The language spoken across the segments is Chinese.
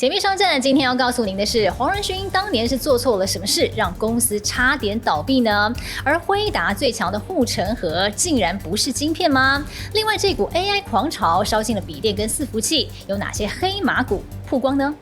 解密商战，今天要告诉您的是，黄仁勋当年是做错了什么事，让公司差点倒闭呢？而辉达最强的护城河，竟然不是晶片吗？另外，这股 AI 狂潮烧进了笔电跟伺服器，有哪些黑马股曝光呢？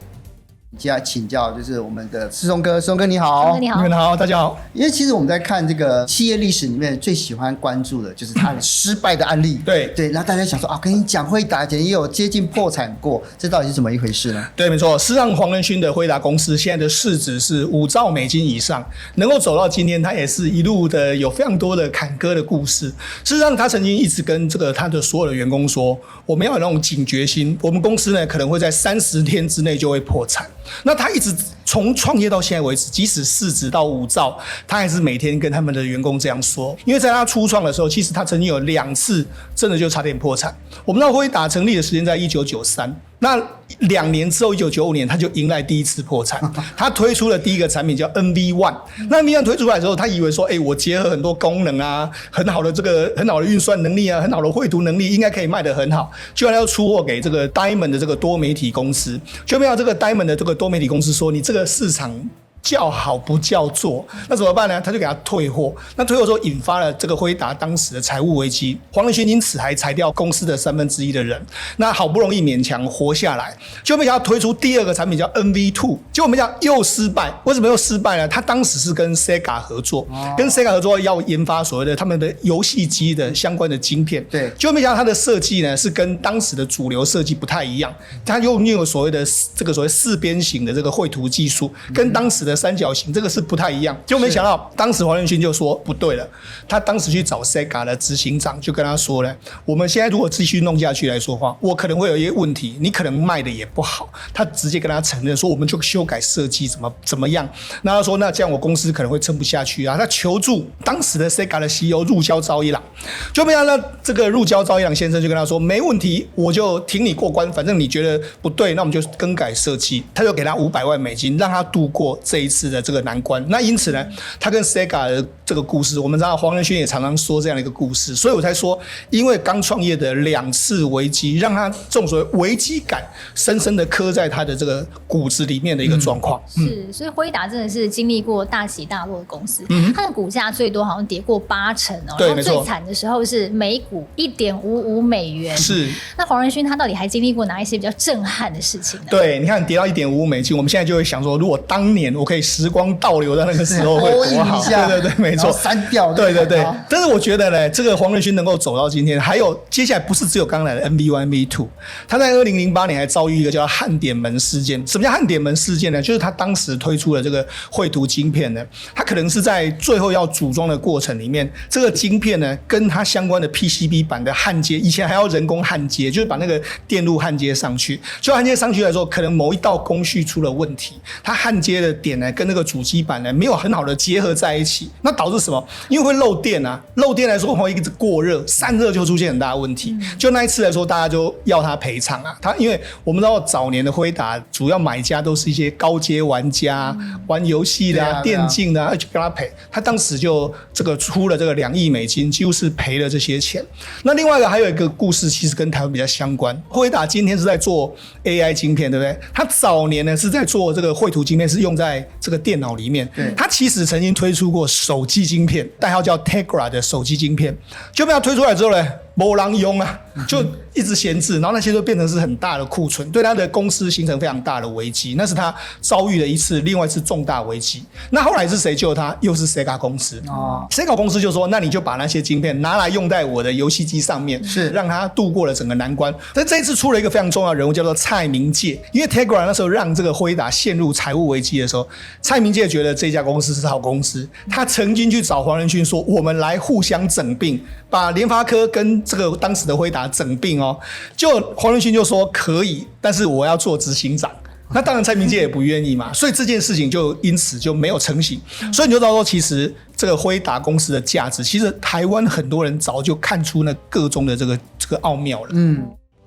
接下来请教就是我们的世松哥，世松哥你好。世松哥你好。你们好，大家好。因为其实我们在看这个企业历史里面，最喜欢关注的就是它的失败的案例。对，然后大家想说啊，跟你讲，辉达以前也有接近破产过，这到底是怎么一回事呢？对，没错。事实上，黄仁勋的辉达公司现在的市值是5兆美金以上，能够走到今天，他也是一路的有非常多的坎坷的故事。事实上，他曾经一直跟他的所有的员工说，我们要有那种警觉心，我们公司呢可能会在30天之内就会破产。那他一直从创业到现在为止，即使市值到5兆，他还是每天跟他们的员工这样说。因为在他初创的时候，其实他曾经有2次真的就差点破产。我们知道辉达成立的时间在1993。那2年之后，1995年他就迎来第一次破产。他推出了第一个产品叫 NV1。那 NV1 推出来的时候，他以为说，我结合很多功能啊，很好的运算能力啊，很好的绘图能力，应该可以卖得很好。结果他要出货给这个 Diamond 的这个多媒体公司，就没有这个 Diamond 的这个多媒体公司说，你这个市场叫好不叫座，那怎么办呢？他就给他退货。那退货之后引发了这个辉达当时的财务危机，黄仁勋因此还裁掉公司的1/3的人。那好不容易勉强活下来，就没想到推出第二个产品叫 NV2， 结果没想到又失败。为什么又失败呢？他当时是跟 Sega 合作，跟 Sega 合作要研发所谓的他们的游戏机的相关的晶片。对，结果没想到他的设计呢是跟当时的主流设计不太一样，他又有所谓的这个所谓4边形的这个绘图技术，跟当时的3角形这个是不太一样。就没想到当时黄仁勋就说不对了，他当时去找 Sega 的执行长，就跟他说了，我们现在如果继续弄下去来说话，我可能会有一些问题，你可能卖的也不好。他直接跟他承认说，我们就修改设计怎么样。那他说，那这样我公司可能会撑不下去啊。他求助当时的 Sega 的 CEO 入交昭一郎，就没想到这个入交昭一郎先生就跟他说，没问题，我就挺你过关，反正你觉得不对，那我们就更改设计。他就给他500万美金，让他度过这一次的这个难关。那因此呢，他跟 Sega 的这个故事，我们知道黄仁勋也常常说这样的一个故事，所以我才说，因为刚创业的2次危机，让他这种所谓危机感深深的刻在他的这个骨子里面的一个状况。是，所以辉达真的是经历过大起大落的公司，它的股价最多好像跌过80%哦，对，然后最惨的时候是每股1.55美元。是，那黄仁勋他到底还经历过哪一些比较震撼的事情呢？对，你看跌到1.55美金，我们现在就会想说，如果当年我可以时光倒流到那个时候会多好。对对对，没错，删掉。对对对，但是我觉得呢，这个黄仁勋能够走到今天，还有接下来不是只有刚来的 NV1、NV2， 他在2008年还遭遇一个叫汉典门事件。什么叫汉典门事件呢？就是他当时推出了这个绘图晶片呢，他可能是在最后要组装的过程里面，这个晶片呢跟它相关的 PCB 板的焊接，以前还要人工焊接，就是把那个电路焊接上去。就焊接上去来说，可能某一道工序出了问题，它焊接的点呢跟那个主机板呢没有很好的结合在一起，那导致什么？因为会漏电啊，漏电来说会一直过热，散热就出现很大的问题。就那一次来说，大家就要他赔偿啊。他因为我们知道早年的辉达主要买家都是一些高阶玩家，玩游戏的电竞的就跟他赔。他当时就这个出了这个2亿美金，几乎是赔了这些钱。那另外一个还有一个故事，其实跟台湾比较相关。辉达今天是在做 AI 晶片，对不对？他早年呢是在做这个绘图晶片，是用在这个电脑里面。他其实曾经推出过手机晶片，代号叫 Tegra 的手机晶片，就被他推出来之后呢，没人用啊，就一直闲置，然后那些都变成是很大的库存，对他的公司形成非常大的危机。那是他遭遇的另外一次重大危机。那后来是谁救他？又是 Sega 公司。Sega 公司就说，那你就把那些晶片拿来用在我的游戏机上面，是让他度过了整个难关。但这一次出了一个非常重要的人物，叫做蔡明介。因为 Tegra 那时候让这个辉达陷入财务危机的时候，蔡明介觉得这家公司是好公司，他曾经去找黄仁勋说，我们来互相整并，把联发科跟这个当时的辉达整并哦。就黄仁勋就说可以，但是我要做执行长。那当然蔡明介也不愿意嘛，所以这件事情就因此就没有成型。所以你就知道说，其实这个辉达公司的价值，其实台湾很多人早就看出那个中的这个奥妙了。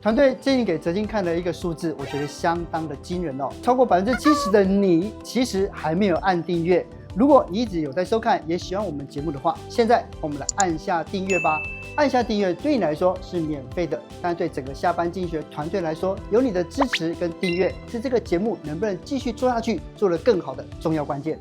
团队建议给哲金看的一个数字，我觉得相当的惊人哦，超过70%的你其实还没有按订阅。如果你一直有在收看，也喜欢我们节目的话，现在我们来按下订阅吧。按下订阅对你来说是免费的，但对整个下班经济学团队来说，有你的支持跟订阅是这个节目能不能继续做下去、做得更好的重要关键。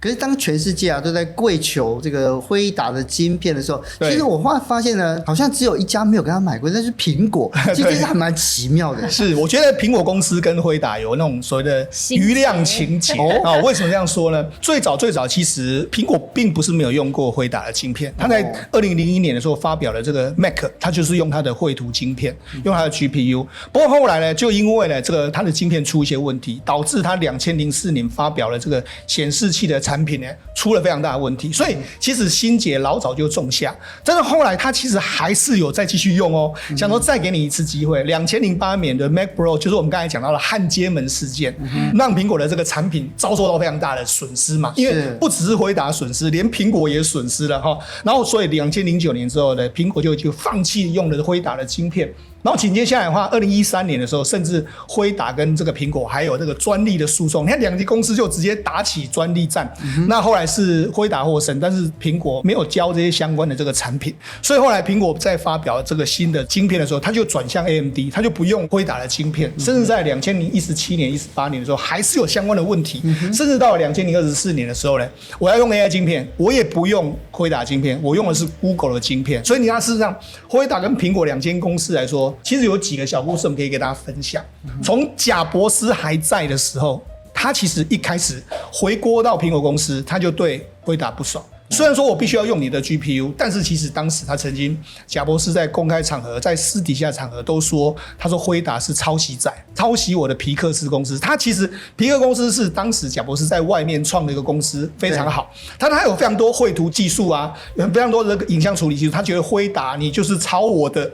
可是当全世界都在跪求这个辉达的晶片的时候，其实我后来发现呢，好像只有一家没有跟他买过，那是苹果。其实这还蛮奇妙的。是，我觉得苹果公司跟辉达有那种所谓的余量情节啊。为什么这样说呢？最早其实苹果并不是没有用过辉达的晶片，它在2001年的时候发表了这个 Mac， 它就是用它的绘图晶片，用它的 GPU。不过后来呢，就因为呢这个它的晶片出一些问题，导致它2004年发表了这个显示器的产品呢出了非常大的问题，所以其实心结老早就种下，但是后来他其实还是有再继续用哦，想说再给你一次机会。2008年的 Mac Pro 就是我们刚才讲到的焊接门事件，让苹果的这个产品遭受到非常大的损失嘛，因为不只是辉达损失，连苹果也损失了哈。然后所以2009年之后呢，苹果就放弃用了辉达的晶片。然后紧接下来的话，2013年的时候，甚至辉达跟这个苹果还有这个专利的诉讼，你看两家公司就直接打起专利战。那后来是辉达获胜，但是苹果没有交这些相关的这个产品，所以后来苹果在发表这个新的晶片的时候，它就转向 AMD， 它就不用辉达的晶片，甚至在2017年、18年的时候还是有相关的问题，甚至到了2024年的时候呢，我要用 AI 晶片，我也不用辉达晶片，我用的是 Google 的晶片。所以你看，事实上辉达跟苹果两间公司来说，其实有几个小故事我们可以给大家分享。从贾伯斯还在的时候，他其实一开始回锅到苹果公司，他就对辉达不爽。虽然说我必须要用你的 GPU， 但是其实当时他曾经，贾伯斯在公开场合、在私底下场合都说，他说辉达是抄袭仔，抄袭我的皮克斯公司。他其实皮克公司是当时贾伯斯在外面创的一个公司，非常好，他有非常多绘图技术啊，有非常多的影像处理技术，他觉得辉达你就是抄我的。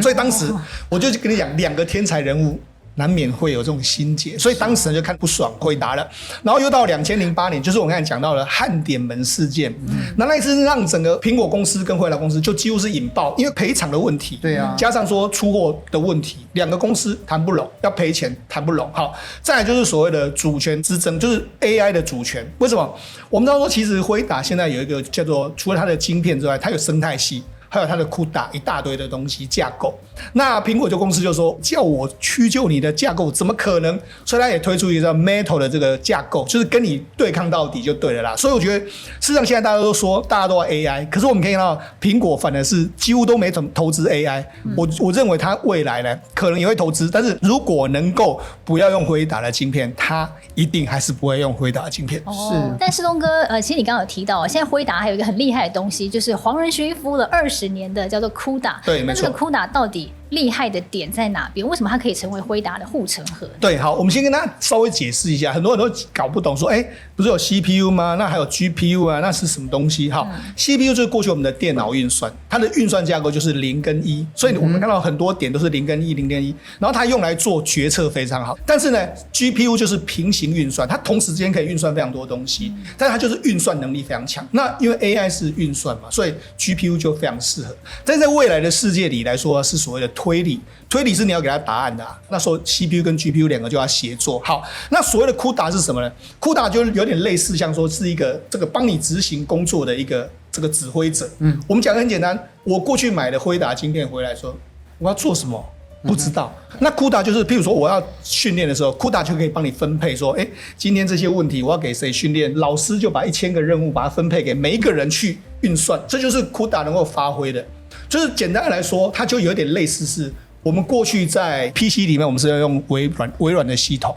所以当时我就跟你讲，两个天才人物难免会有这种心结，所以当时就看不爽辉达了。然后又到2008年，就是我刚才讲到了焊点门事件，那一次让整个苹果公司跟辉达公司就几乎是引爆，因为赔偿的问题，对啊，加上说出货的问题，两个公司谈不拢，要赔钱谈不拢。好，再来就是所谓的主权之争，就是 AI 的主权。为什么？我们知道说，其实辉达现在有一个叫做，除了它的晶片之外，它有生态系。还有它的CUDA一大堆的东西架构，那苹果公司就说叫我屈就你的架构，怎么可能？所以它也推出一个叫 Metal 的这个架构，就是跟你对抗到底就对了啦。所以我觉得，事实上现在大家都说大家都要 AI， 可是我们可以看到苹果反而是几乎都没怎么投资 AI。我认为它未来呢可能也会投资，但是如果能够不要用辉达的晶片，它一定还是不会用辉达的晶片。是，但世东哥，其实你刚刚有提到，现在辉达还有一个很厉害的东西，就是黄仁勋敷了20年的叫做 CUDA。对，没错。那这个 CUDA 到底厉害的点在哪边？为什么它可以成为辉达的护城河？对，好，我们先跟大家稍微解释一下，很多人都搞不懂，说，不是有 CPU 吗？那还有 GPU 啊，那是什么东西？好，CPU 就是过去我们的电脑运算，它的运算架构就是0跟1，所以我们看到很多点都是0跟1、0跟1，然后它用来做决策非常好。但是呢 ，GPU 就是平行运算，它同时之间可以运算非常多东西，但是它就是运算能力非常强。那因为 AI 是运算嘛，所以 GPU 就非常适合。但是在未来的世界里来说，是所谓的推理是你要给他答案的那时候 CPU 跟 GPU 两个就要协作。好，那所谓的 CUDA 是什么呢？ CUDA 就有点类似像说是一个这个帮你执行工作的一个这个指挥者。我们讲得很简单，我过去买的辉达晶片回来说我要做什么不知道，那 CUDA 就是譬如说我要训练的时候 CUDA 就可以帮你分配说，今天这些问题我要给谁训练，老师就把1000个任务把它分配给每一个人去运算，这就是 CUDA 能够发挥的。就是简单的来说，它就有点类似是我们过去在 PC 里面，我们是要用微软的系统，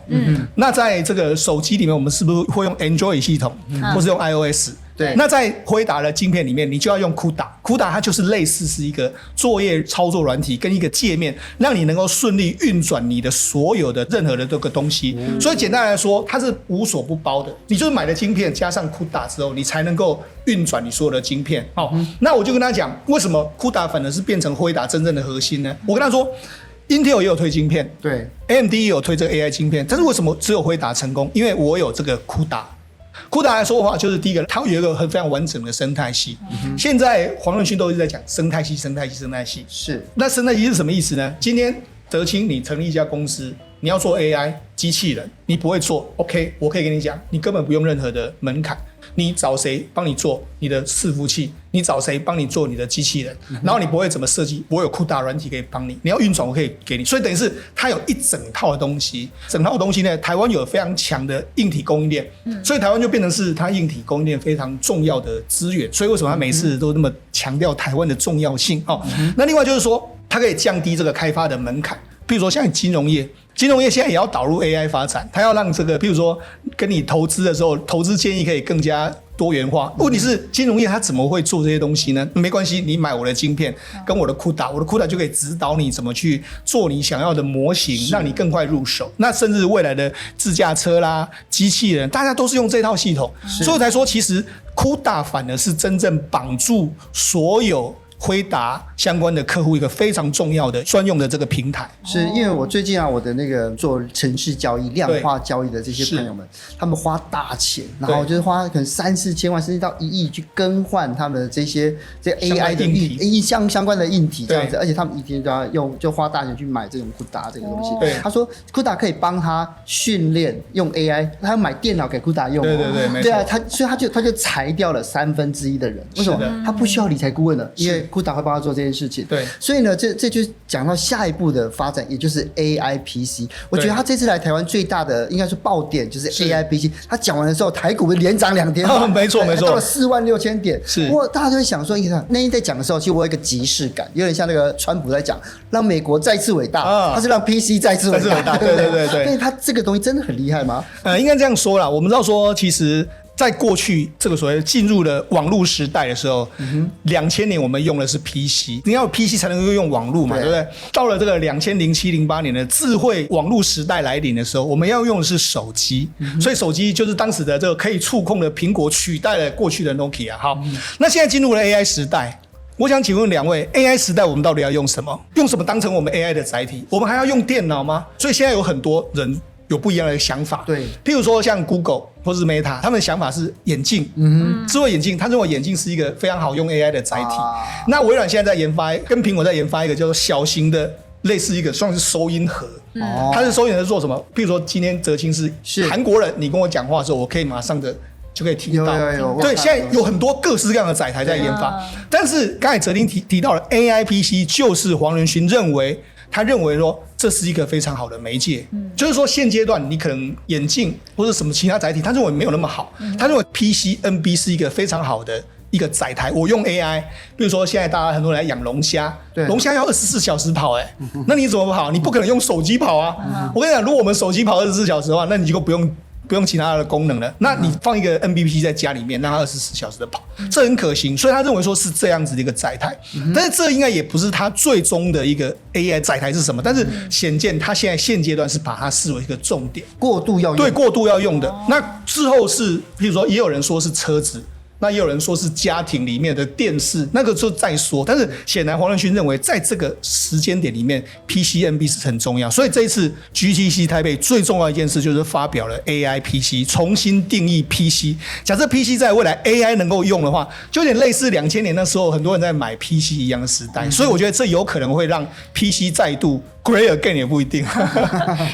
那在这个手机里面，我们是不是会用 Android 系统，或是用 iOS？对，那在辉达的晶片里面，你就要用 CUDA， 它就是类似是一个作业操作软体跟一个界面，让你能够顺利运转你的所有的任何的这个东西。所以简单来说，它是无所不包的。你就是买了晶片加上 CUDA 之后，你才能够运转你所有的晶片。那我就跟他讲，为什么 CUDA 反而是变成辉达真正的核心呢？我跟他说 ，Intel 也有推晶片，对 ，AMD 也有推这个 AI 晶片，但是为什么只有辉达成功？因为我有这个 CUDA。CUDA 来说的话，就是第一个，它有一个非常完整的生态系。现在黄仁勋都一直在讲生态系。是，那生态系是什么意思呢？今天德清你成立一家公司，你要做 AI 机器人，你不会做 ，OK， 我可以跟你讲，你根本不用任何的门槛。你找谁帮你做你的伺服器，你找谁帮你做你的机器人，然后你不会怎么设计，我有CUDA软体可以帮你，你要运转我可以给你，所以等于是它有一整套的东西，整套的东西呢，台湾有非常强的硬体供应链，所以台湾就变成是它硬体供应链非常重要的资源，所以为什么它每次都那么强调台湾的重要性哦？那另外就是说，它可以降低这个开发的门槛，比如说像金融业。金融业现在也要导入 AI 发展，它要让这个，比如说跟你投资的时候，投资建议可以更加多元化。问题是金融业它怎么会做这些东西呢？没关系，你买我的晶片跟我的CUDA，我的CUDA就可以指导你怎么去做你想要的模型，让你更快入手。那甚至未来的自驾车啦、机器人，大家都是用这套系统，所以我才说，其实CUDA反而是真正绑住所有辉达相关的客户一个非常重要的专用的这个平台。是因为我最近我的那个做程式交易、量化交易的这些朋友们，他们花大钱，然后就是花可能3-4千万甚至到1亿去更换他们的这 AI 的相关的硬体这样子，而且他们一天都要用，就花大钱去买这种CUDA 这个东西。他说CUDA 可以帮他训练用 AI， 他要买电脑给CUDA 用。对，没错。对啊，所以他就裁掉了1/3的人。为什么？他不需要理财顾问了，因为CUDA 会帮他做这件事情。对，所以呢，这就讲到下一步的发展，也就是 AI PC。我觉得他这次来台湾最大的应该是爆点就是 AI PC。他讲完的时候，台股连涨2天，没错，到了46000点。是，不过大家都会想说，那天在讲的时候，其实我有一个即视感，有点像那个川普在讲，让美国再次伟大，他是让 PC 再次伟大。对。所以他这个东西真的很厉害吗？应该这样说啦。我们知道说，其实在过去这个所谓进入了网络时代的时候，2000年我们用的是 PC， 你要有 PC 才能够用网络嘛，对不对？到了这个2007、08年的智慧网络时代来临的时候，我们要用的是手机，所以手机就是当时的这个可以触控的苹果取代了过去的 Nokia。好，那现在进入了 AI 时代。我想请问两位 ，AI 时代我们到底要用什么？用什么当成我们 AI 的载体？我们还要用电脑吗？所以现在有很多人有不一样的想法。对，譬如说像 Google 或是 Meta， 他们的想法是眼镜，智慧眼镜，他认为眼镜是一个非常好用 AI 的载体。那微软现在在研发，跟苹果在研发一个叫做小型的，类似一个算是收音盒。它是收音盒是做什么？譬如说今天哲青是韩国人，你跟我讲话的时候，我可以马上的就可以听到。对，现在有很多各式各样的载台在研发，但是刚才哲青提到了 AI PC， 就是黄仁勋他认为说这是一个非常好的媒介，就是说现阶段你可能眼镜或者什么其他载体，他认为没有那么好，他认为 PC、NB 是一个非常好的一个载台。我用 AI， 比如说现在大家很多人来养龙虾，龙虾要24小时跑，那你怎么跑？你不可能用手机跑啊！我跟你讲，如果我们手机跑24小时的话，那你就不用其他的功能了，那你放一个 NBP 在家里面，让它24小时的跑，这很可行，所以他认为说是这样子的一个载台，但是这应该也不是他最终的一个 AI 载台是什么，但是显见他现阶段是把它视为一个重点，过度要用，对，过度要用的。那之后是，譬如说也有人说是车子。那也有人说是家庭里面的电视，那个就再说。但是显然黄仁勋认为，在这个时间点里面 ，PC、NB 是很重要。所以这一次 GTC 台北最重要一件事就是发表了 AI PC， 重新定义 PC。假设 PC 在未来 AI 能够用的话，就有点类似2000年那时候很多人在买 PC 一样的时代。所以我觉得这有可能会让 PC 再度Great again 也不一定。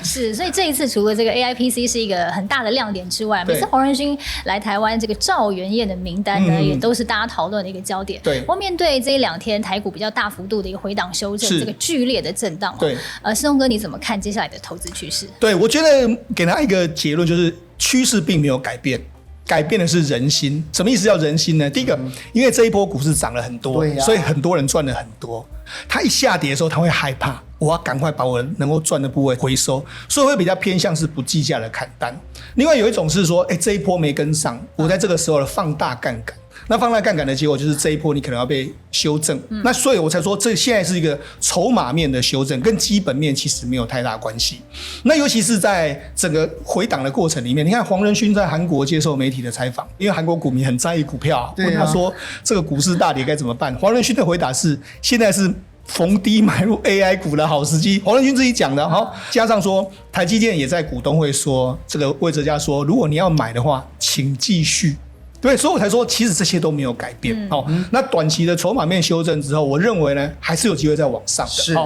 是，所以这一次除了这个 AI PC 是一个很大的亮点之外，每次黄仁勋来台湾，这个赵元燕的名单呢，也都是大家讨论的一个焦点。对，我面对这2天台股比较大幅度的一个回档修正，这个剧烈的震荡，对，世宏哥你怎么看接下来的投资趋势？对，我觉得给他一个结论就是趋势并没有改变。改变的是人心，什么意思叫人心呢？第一个，因为这一波股市涨了很多，所以很多人赚了很多。他一下跌的时候，他会害怕，我要赶快把我能够赚的部位回收，所以会比较偏向是不计价的砍单。另外有一种是说，这一波没跟上，我在这个时候放大杠杆。那放大杠杆的结果就是这一波你可能要被修正，那所以我才说这现在是一个筹码面的修正，跟基本面其实没有太大关系。那尤其是在整个回档的过程里面，你看黄仁勋在韩国接受媒体的采访，因为韩国股民很在意股票，问他说这个股市大跌该怎么办？黄仁勋的回答是现在是逢低买入 AI 股的好时机，黄仁勋自己讲的。好，加上说台积电也在股东会说，这个魏哲家说，如果你要买的话，请继续。对，所以我才说，其实这些都没有改变。那短期的筹码面修正之后，我认为呢，还是有机会再往上的。是。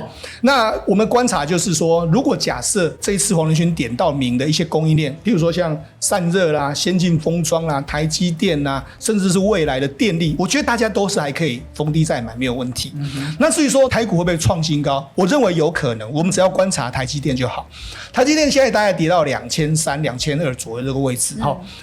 那我们观察就是说，如果假设这一次黄仁勋点到名的一些供应链，譬如说像散热啦、先进封装啦、台积电啦，甚至是未来的电力，我觉得大家都是还可以逢低再买，没有问题。那至于说台股会不会创新高，我认为有可能，我们只要观察台积电就好。台积电现在大概跌到2300、2200左右这个位置。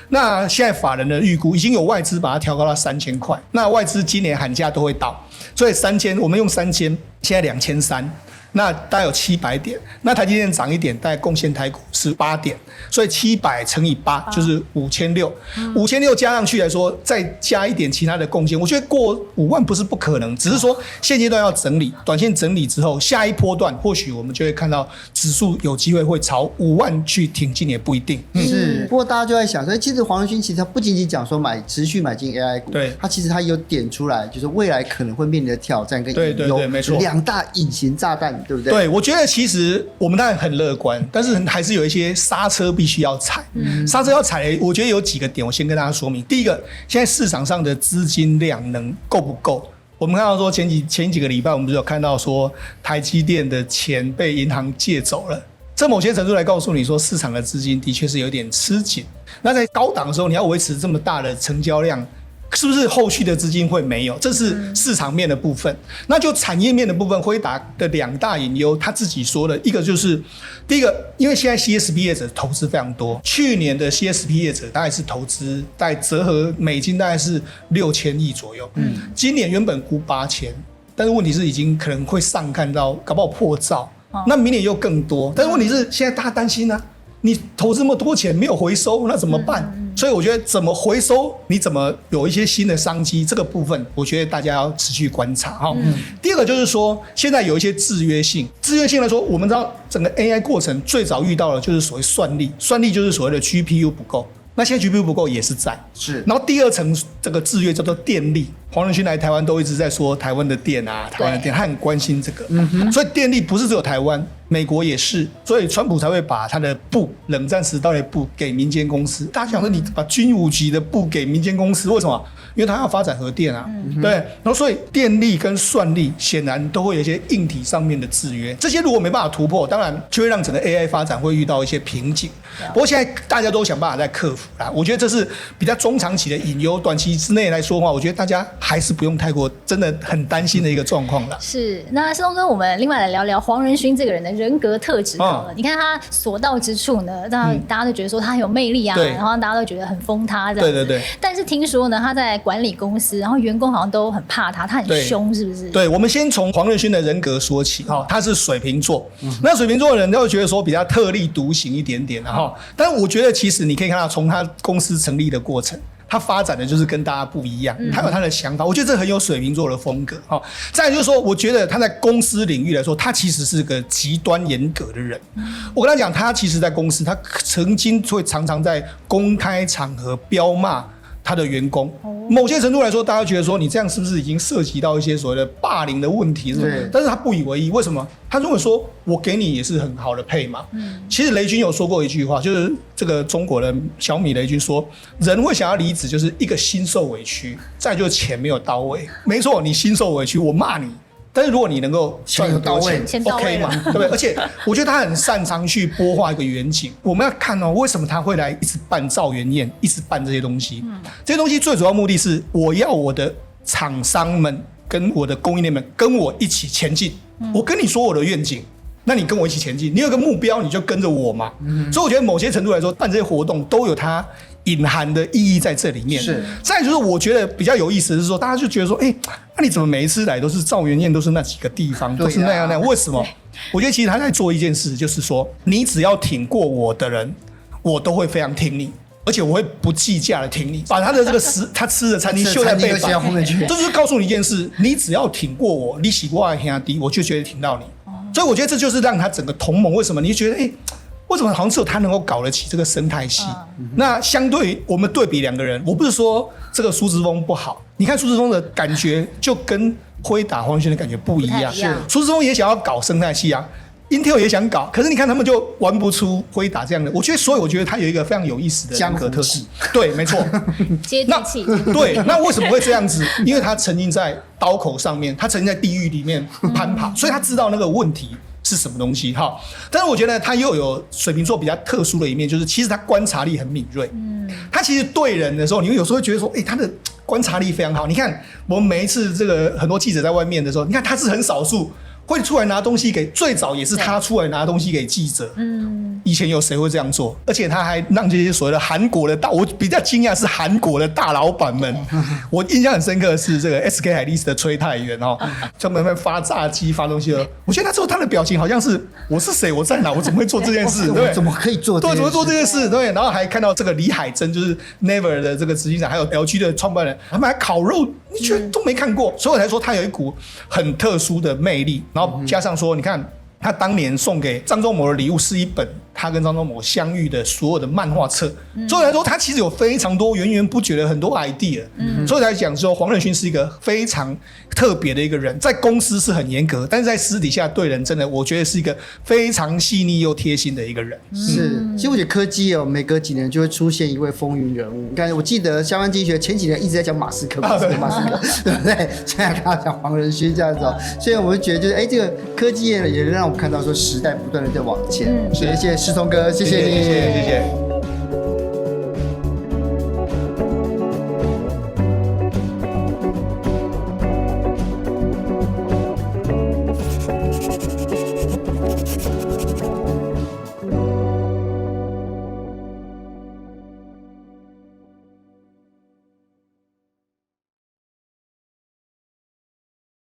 那现在法人的预估已经有外资把它调高到3000块，那外资今年寒假都会到，所以3000，我们用3000，现在2300。那大概有700点，那台积电涨1点，大概贡献台股是8点，所以700乘以8就是5600，5600加上去来说，再加一点其他的贡献，我觉得过5万不是不可能，只是说现阶段要整理，短线整理之后，下一波段或许我们就会看到指数有机会会朝5万去挺进，也不一定。是，不过大家就在想，所以其实黄仁勋其实他不仅仅讲说持续买进 AI 股，对，他其实他有点出来，就是未来可能会面临的挑战跟隐忧，对，没错，2大隐形炸弹。对不对？对，我觉得其实我们当然很乐观，但是还是有一些刹车必须要踩。刹车要踩，我觉得有几个点，我先跟大家说明。第一个，现在市场上的资金量够不够？我们看到说前几个礼拜，我们不是有看到说台积电的钱被银行借走了，这某些程度来告诉你说，市场的资金的确是有点吃紧。那在高档的时候，你要维持这么大的成交量，是不是后续的资金会没有？这是市场面的部分。那就产业面的部分，辉达的2大隐忧，他自己说的一个就是，第一个，因为现在 CSP 业者投资非常多，去年的 CSP 业者大概是投资，大概折合美金大概是6000亿左右。今年原本估8000，但是问题是已经可能会上看到，搞不好破兆。那明年又更多，但是问题是现在大家担心啊，你投资这么多钱没有回收，那怎么办？所以我觉得怎么回收，你怎么有一些新的商机，这个部分我觉得大家要持续观察。第二个就是说，现在有一些制约性来说，我们知道整个 AI 过程最早遇到的就是所谓算力就是所谓的 GPU 不够。那现在 GPU 不够也是在，然后第二层这个制约叫做电力。黄仁勋来台湾都一直在说台湾的电啊，台湾的电，他很关心这个。所以电力不是只有台湾，美国也是，所以川普才会把他的布，冷战时代的布给民间公司。大家想说你把军武级的布给民间公司，为什么？因为他要发展核电啊，对。然后所以电力跟算力显然都会有一些硬体上面的制约，这些如果没办法突破，当然就会让整个 AI 发展会遇到一些瓶颈。不过现在大家都想办法在克服啦，我觉得这是比较中长期的隐忧，短期之内来说的话，我觉得大家还是不用太过真的很担心的一个状况啦。是，那世东哥，我们另外来聊聊黄仁勋这个人的人格特质好了。你看他所到之处呢，大家都觉得说他很有魅力啊，然后大家都觉得很疯他这样子。对。但是听说呢，他在管理公司，然后员工好像都很怕他，他很凶，是不是？对，我们先从黄仁勋的人格说起。他是水瓶座，那水瓶座的人都会觉得说比较特立独行一点点哈。但我觉得其实你可以看到，从他公司成立的过程，他发展的就是跟大家不一样，他有他的想法，我觉得这很有水瓶座的风格。再来就是说，我觉得他在公司领域来说，他其实是个极端严格的人。我跟他讲，他其实在公司，他曾经会常常在公开场合彪骂他的员工。某些程度来说，大家觉得说你这样是不是已经涉及到一些所谓的霸凌的问题？但是他不以为意，为什么？他认为说我给你也是很好的配嘛。其实雷军有说过一句话，就是这个中国的小米雷军说，人会想要离职，就是一个心受委屈，再就是钱没有到位。没错，你心受委屈，我骂你。但是如果你能够赚到钱 ，OK 嘛，对不对？而且我觉得他很擅长去播画一个远景。我们要看为什么他会来一直办赵元宴，一直办这些东西。这些东西最主要目的是，我要我的厂商们跟我的供应链们跟我一起前进。我跟你说我的愿景，那你跟我一起前进。你有个目标，你就跟着我嘛。所以我觉得某些程度来说，办这些活动都有它隐含的意义在这里面。是。再来就是我觉得比较有意思的是说，大家就觉得说，那你怎么每一次来都是赵元宴，都是那几个地方，都是那样，为什么？我觉得其实他在做一件事，就是说，你只要挺过我的人，我都会非常挺你。而且我会不计价的挺你，把他的这个他吃的餐厅秀在背板，这就是告诉你一件事：你只要挺过我，你洗过我兄弟，我就觉得挺到你。所以我觉得这就是让他整个同盟为什么你就觉得为什么好像只有他能够搞得起这个生态系？那相对于我们对比两个人，我不是说这个苏之峰不好，你看苏之峰的感觉就跟辉达黄仁勋的感觉不一样。苏之峰也想要搞生态系啊。Intel 也想搞，可是你看他们就玩不出辉达这样的。所以我觉得它有一个非常有意思的人格特质。对，没错，接地气。对，那为什么会这样子？因为他曾经在刀口上面，他曾经在地狱里面攀爬，所以他知道那个问题是什么东西。哈，但是我觉得他又有水瓶座比较特殊的一面，就是其实他观察力很敏锐。他其实对人的时候，你有时候会觉得说，他的观察力非常好。你看我们每一次这个很多记者在外面的时候，你看他是很少数会出来拿东西给，最早也是他出来拿东西给记者。以前有谁会这样做？而且他还让这些所谓的韩国的我比较惊讶是韩国的大老板们。我印象很深刻的是这个 SK 海力士的崔泰元专门发炸鸡发东西的。我觉得那时候他的表情好像是我是谁，我在哪，我怎么会做这件事？对，怎么可以做这件事？对，怎么做这件事？对，然后还看到这个李海珍，就是 Never 的这个执行长，还有 LG 的创办人，他们还烤肉，你觉得都没看过，所以我才说他有一股很特殊的魅力。然后加上说，你看他当年送给张忠谋的礼物是一本他跟张忠谋相遇的所有的漫画册，所以来说他其实有非常多源源不绝的很多 idea，所以才讲说黄仁勋是一个非常特别的一个人，在公司是很严格，但是在私底下对人真的我觉得是一个非常细腻又贴心的一个人。是，其实我觉得科技每隔几年就会出现一位风云人物。你看，我记得下班经济学前几年一直在讲马斯克，马斯克，对不对？现在刚刚讲黄仁勋这样子所以我就觉得就是这个科技业也让我们看到说时代不断的在往前。谢谢世聪哥，谢谢你，谢谢。